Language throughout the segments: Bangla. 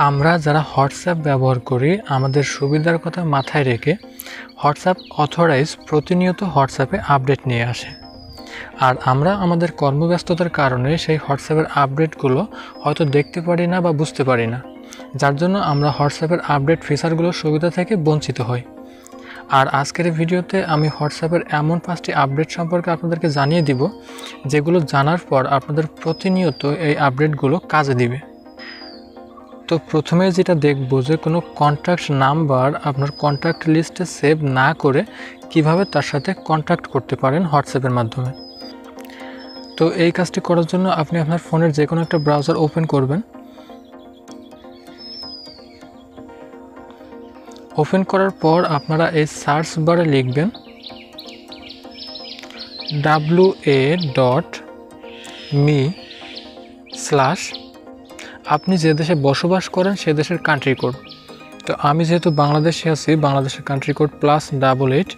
আমরা যারা হোয়াটসঅ্যাপ ব্যবহার করি আমাদের সুবিধার কথা মাথায় রেখে হোয়াটসঅ্যাপ অথরাইজ প্রতিনিয়ত হোয়াটসঅ্যাপে আপডেট নিয়ে আসে। আর আমরা আমাদের কর্মব্যস্ততার কারণে সেই হোয়াটসঅ্যাপের আপডেটগুলো হয়তো দেখতে পারি না বা বুঝতে পারি না, যার জন্য আমরা হোয়াটসঅ্যাপের আপডেট ফিচারগুলোর সুবিধা থেকে বঞ্চিত হই। আর আজকের এই ভিডিওতে আমি হোয়াটসঅ্যাপের এমন 5টি আপডেট সম্পর্কে আপনাদেরকে জানিয়ে দিব যেগুলো জানার পর আপনাদের প্রতিনিয়ত এই আপডেটগুলো কাজে দিবে। তো প্রথমে যেটা দেখব যে কোনো কন্ট্যাক্ট নাম্বার আপনার কন্ট্যাক্ট লিস্টে সেভ না করে কিভাবে তার সাথে কন্ট্যাক্ট করতে পারেন হোয়াটসঅ্যাপের মাধ্যমে। তো এই কাজটি করার জন্য আপনি আপনার ফোনের যে কোনো একটা ব্রাউজার ওপেন করবেন। ওপেন করার পর আপনারা এই সার্চ বারে লিখবেন wa.me/ আপনি যে দেশে বসবাস করেন সে দেশের কান্ট্রি কোড। তো আমি যেহেতু বাংলাদেশে আছি, বাংলাদেশের কান্ট্রি কোড +88।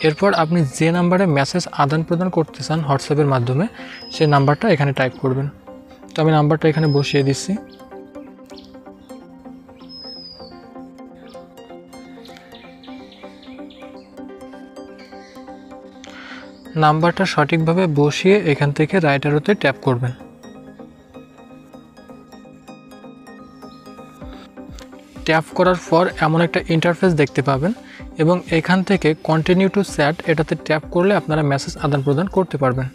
এরপর আপনি যে নাম্বারে মেসেজ আদান প্রদান করতে চান হোয়াটসঅ্যাপের মাধ্যমে সেই নাম্বারটা এখানে টাইপ করবেন। তো আমি নাম্বারটা এখানে বসিয়ে দিচ্ছি। নাম্বারটা সঠিকভাবে বসিয়ে এখান থেকে রাইট অ্যারোতে ট্যাপ করবেন। ট্যাপ করার পর এমন একটা ইন্টারফেস দেখতে পাবেন এবং এখান থেকে কন্টিনিউ টু চ্যাট এটাতে ট্যাপ করলে আপনারা মেসেজ আদান প্রদান করতে পারবেন।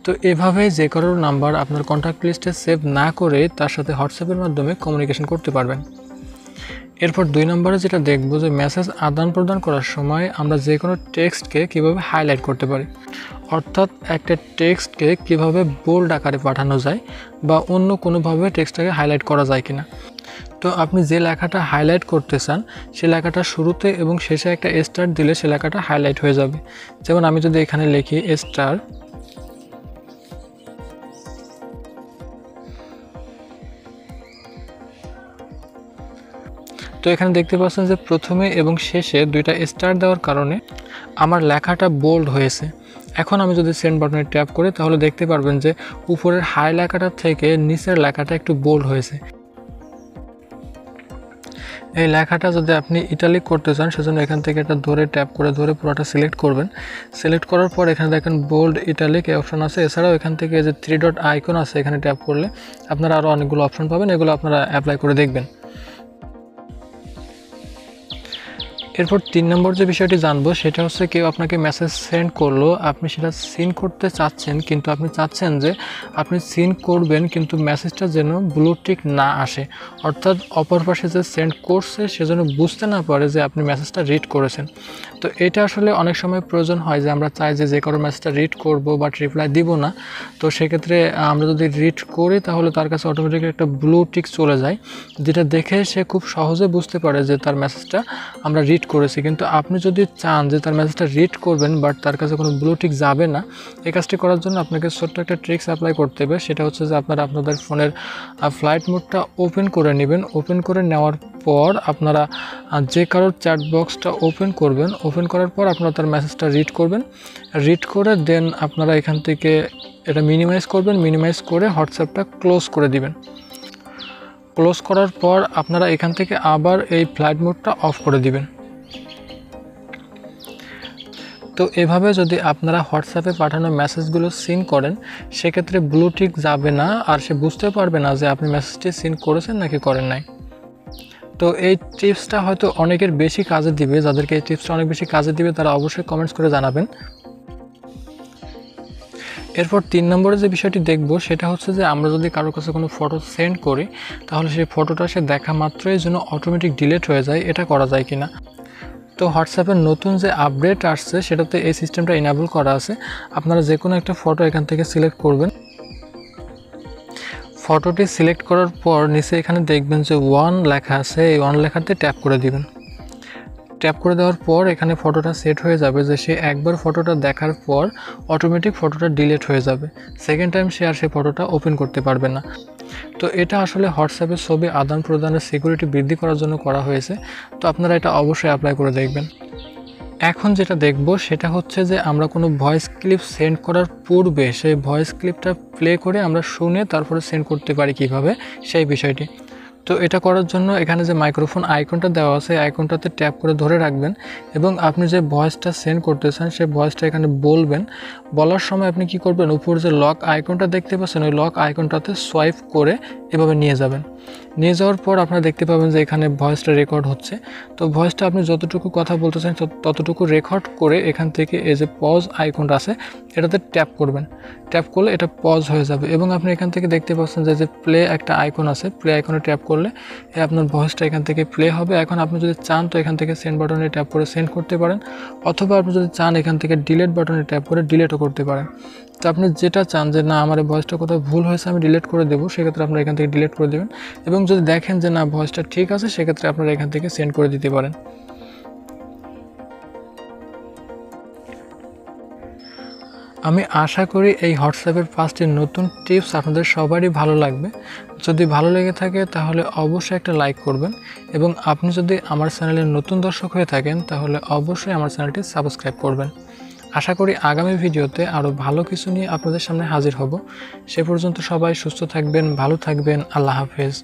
তো এভাবে যে কারোর নাম্বার আপনার কন্ট্যাক্ট লিস্টে সেভ না করে তার সাথে হোয়াটসঅ্যাপের মাধ্যমে কমিউনিকেশন করতে পারবেন। এরপর 2 নম্বরে যেটা দেখব যে মেসেজ আদান প্রদান করার সময় আমরা যে কোনো টেক্সটকে কীভাবে হাইলাইট করতে পারি, অর্থাৎ একটা টেক্সটকে কীভাবে বোল্ড আকারে পাঠানো যায় বা অন্য কোনোভাবে টেক্সটটাকে হাইলাইট করা যায় কিনা। তো আপনি যে লেখাটা হাইলাইট করতে চান সে লেখাটা শুরুতে এবং শেষে একটা স্টার দিলে সে লেখাটা হাইলাইট হয়ে যাবে। যেমন আমি যদি এখানে লিখি স্টার, তো এখানে দেখতে পাচ্ছেন যে প্রথমে এবং শেষে 2টা স্টার দেওয়ার কারণে আমার লেখাটা বোল্ড হয়েছে। এখন আমি যদি সেন্ড বাটনে ট্যাপ করি তাহলে দেখতে পারবেন যে উপরের হাই লেখাটা থেকে নিচের লেখাটা একটু বোল্ড হয়েছে। এই লেখাটা যদি আপনি ইটালিক করতে চান সেজন্য এখান থেকে এটা ধরে ট্যাপ করে ধরে পুরোটা সিলেক্ট করবেন। সিলেক্ট করার পর এখানে দেখেন বোল্ড ইটালিক এই অপশন আছে। এছাড়াও এখান থেকে যে 3 ডট আইকন আছে এখানে ট্যাপ করলে আপনারা আরও অনেকগুলো অপশন পাবেন, এগুলো আপনারা অ্যাপ্লাই করে দেখবেন। এরপর 3 নম্বর যে বিষয়টি জানবো সেটা হচ্ছে কেউ আপনাকে মেসেজ সেন্ড করলো, আপনি সেটা সিন করতে চাচ্ছেন কিন্তু আপনি চাচ্ছেন যে আপনি সিন করবেন কিন্তু মেসেজটা যেন ব্লু টিক না আসে, অর্থাৎ অপর পাশে যে সেন্ড করছে সে যেন বুঝতে না পারে যে আপনি মেসেজটা রিড করেছেন। তো এটা আসলে অনেক সময় প্রয়োজন হয় যে আমরা চাই যে কারো মেসেজটা রিড করব বাট রিপ্লাই দিব না। তো সেক্ষেত্রে আমরা যদি রিড করি তাহলে তার কাছে অটোমেটিক একটা ব্লু টিক চলে যায়, যেটা দেখে সে খুব সহজে বুঝতে পারে যে তার মেসেজটা আমরা রিড করেছি। কিন্তু আপনি যদি চান যে তার মেসেজটা রিড করবেন বাট তার কাছে কোনো ব্লু টিক যাবে না, এই কাজটি করার জন্য আপনাকে ছোট্ট একটা ট্রিক্স অ্যাপ্লাই করতে হবে। সেটা হচ্ছে যে আপনারা আপনাদের ফোনের ফ্লাইট মোডটা ওপেন করে নেবেন। ওপেন করে নেওয়ার পর আপনারা যে কারোর চ্যাট বক্সটা ওপেন করবেন। ওপেন করার পর আপনারা তার মেসেজটা রিড করবেন। রিড করে দেন আপনারা এখান থেকে এটা মিনিমাইজ করবেন। মিনিমাইজ করে হোয়াটসঅ্যাপটা ক্লোজ করে দিবেন। ক্লোজ করার পর আপনারা এখান থেকে আবার এই ফ্লাইট মোডটা অফ করে দিবেন। তো এভাবে যদি আপনারা হোয়াটসঅ্যাপে পাঠানো মেসেজগুলো সিন করেন সেক্ষেত্রে ব্লু টিক যাবে না আর সে বুঝতে পারবে না যে আপনি মেসেজটি সিন করেছেন নাকি করেন নাই। তো এই টিপসটা হয়তো অনেকের বেশি কাজে দিবে, যাদেরকে এই টিপসটা অনেক বেশি কাজে দিবে তারা অবশ্যই কমেন্টস করে জানাবেন। এরপর 3 নম্বরে যে বিষয়টি দেখব সেটা হচ্ছে যে আমরা যদি কারোর কাছে কোনো ফটো সেন্ড করি তাহলে সেই ফটোটা সে দেখা মাত্রই যেন অটোমেটিক ডিলিট হয়ে যায়, এটা করা যায় কিনা। তো হোয়াটসঅ্যাপের নতুন যে আপডেট আসছে সেটাতে এই সিস্টেমটা ইনেবল করা আছে। আপনারা যে কোনো একটা ফটো এখান থেকে সিলেক্ট করবেন। ফটোটি সিলেক্ট করার পর নিচে এখানে দেখবেন যে 1 লেখা আছে, এই 1 লেখাতে ট্যাপ করে দিবেন। ট্যাপ করে দেওয়ার পর এখানে ফটোটা সেট হয়ে যাবে যে সে একবার ফটোটা দেখার পর অটোমেটিক ফটোটা ডিলিট হয়ে যাবে। সেকেন্ড টাইম সে আর সেই ফটোটা ওপেন করতে পারবে না। তো এটা আসলে হোয়াটসঅ্যাপের ছবি আদান প্রদানের সিকিউরিটি বৃদ্ধি করার জন্য করা হয়েছে। তো আপনারা এটা অবশ্যই অ্যাপ্লাই করে দেখবেন। এখন যেটা দেখব সেটা হচ্ছে যে আমরা কোনো ভয়েস ক্লিপ সেন্ড করার পূর্বে সেই ভয়েস ক্লিপটা প্লে করে আমরা শুনে তারপরে সেন্ড করতে পারি কিভাবে সেই বিষয়টি। তো এটা করার জন্য এখানে যে মাইক্রোফোন আইকনটা দেওয়া আছে আইকনটাতে ট্যাপ করে ধরে রাখবেন এবং আপনি যে ভয়েসটা সেন্ড করতে চান সেই ভয়েসটা এখানে বলবেন। বলার সময় আপনি কি করবেন, উপর যে লক আইকনটা দেখতে পাচ্ছেন ওই লক আইকনটাতে সোয়াইপ করে এভাবে নিয়ে যাবেন। নিয়ে যাওয়ার পর আপনারা দেখতে পাবেন যে এখানে ভয়েসটা রেকর্ড হচ্ছে। তো ভয়েসটা আপনি যতটুকু কথা বলতে চান ততটুকু রেকর্ড করে এখান থেকে এই যে পজ আইকনটা আছে এটাতে ট্যাপ করবেন। ট্যাপ করলে এটা পজ হয়ে যাবে এবং আপনি এখান থেকে দেখতে পাচ্ছেন যে প্লে একটা আইকন আছে, প্লে আইকনে ট্যাপ করলে আপনার ভয়েসটা এখান থেকে প্লে হবে। এখন আপনি যদি চান তো এখান থেকে সেন্ড বাটনে ট্যাপ করে সেন্ড করতে পারেন, অথবা আপনি যদি চান এখান থেকে ডিলিট বাটনে ট্যাপ করে ডিলিটও করতে পারেন। তো আপনি যেটা চান যে না আমার ভয়েসটা কোথাও ভুল হয়েছে আমি ডিলিট করে দেবো, সেক্ষেত্রে আপনারা এখান থেকে ডিলিট করে দেবেন এবং যদি দেখেন যে না ভয়েসটা ঠিক আছে সেক্ষেত্রে আপনারা এখান থেকে সেন্ড করে দিতে পারেন। আমি আশা করি এই হোয়াটসঅ্যাপের 5টি নতুন টিপস আপনাদের সবারই ভালো লাগবে। যদি ভালো লেগে থাকে তাহলে অবশ্যই একটা লাইক করবেন এবং আপনি যদি আমার চ্যানেলের নতুন দর্শক হয়ে থাকেন তাহলে অবশ্যই আমার চ্যানেলটি সাবস্ক্রাইব করবেন। আশা করি আগামী ভিডিওতে আরও ভালো কিছু নিয়ে আপনাদের সামনে হাজির হব। সে পর্যন্ত সবাই সুস্থ থাকবেন, ভালো থাকবেন। আল্লাহ হাফেজ।